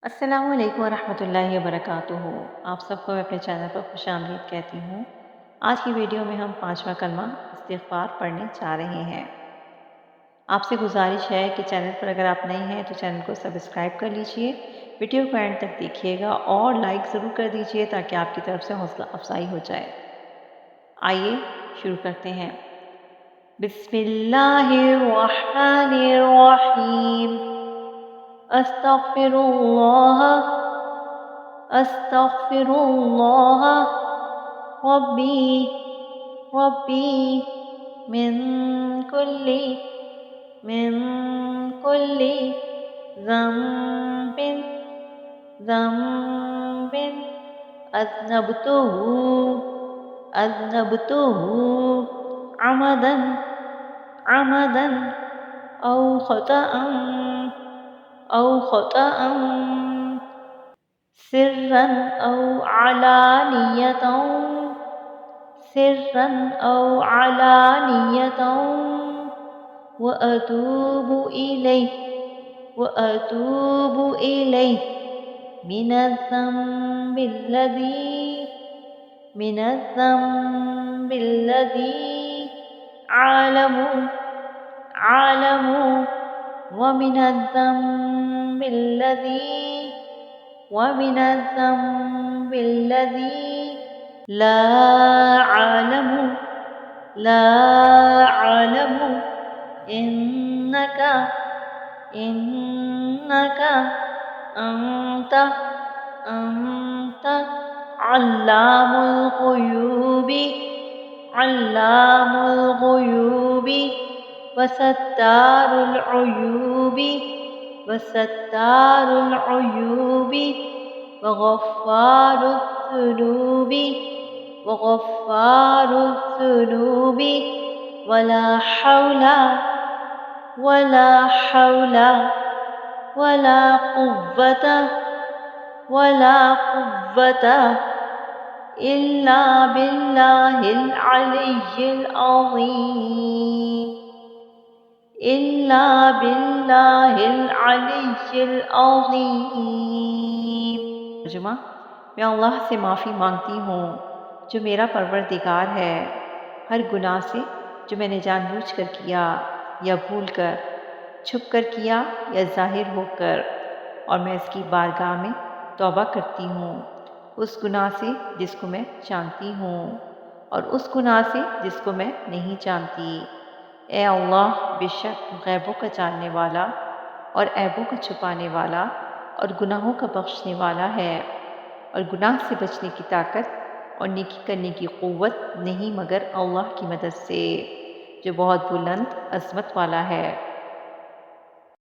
السلام علیکم ورحمۃ اللہ وبرکاتہ۔ آپ سب کو میں اپنے چینل پر خوش آمدید کہتی ہوں۔ آج کی ویڈیو میں ہم 5واں کلمہ استغفار پڑھنے جا رہے ہیں۔ آپ سے گزارش ہے کہ چینل پر اگر آپ نئے ہیں تو چینل کو سبسکرائب کر لیجئے، ویڈیو کو اینڈ تک دیکھیے گا اور لائک ضرور کر دیجئے تاکہ آپ کی طرف سے حوصلہ افزائی ہو جائے۔ آئیے شروع کرتے ہیں۔ بسم اللہ الرحمن الرحیم۔ استغفر اللہ استغفر اللہ ربی ربی من کل ذنب ذنب اذنبته عمدا عمدا أو خطأ سرا أو علانية وأتوب إليه من الذنب الذي أعلم ومن الذنب الذي لا أعلم إنك أنت علام الغيوب وستار العيوب وغفار الذنوب ولا حول ولا قوة إلا بالله العلي العظيم ترجمہ: میں اللہ سے معافی مانگتی ہوں جو میرا پروردگار ہے ہر گناہ سے جو میں نے جان بوجھ کر کیا یا بھول کر، چھپ کر کیا یا ظاہر ہو کر، اور میں اس کی بارگاہ میں توبہ کرتی ہوں اس گناہ سے جس کو میں جانتی ہوں اور اس گناہ سے جس کو میں نہیں جانتی۔ اے اللہ، بے شک غیبوں کا جاننے والا اور عیبوں کا چھپانے والا اور گناہوں کا بخشنے والا ہے، اور گناہ سے بچنے کی طاقت اور نیکی کرنے کی قوت نہیں مگر اللہ کی مدد سے، جو بہت بلند عظمت والا ہے۔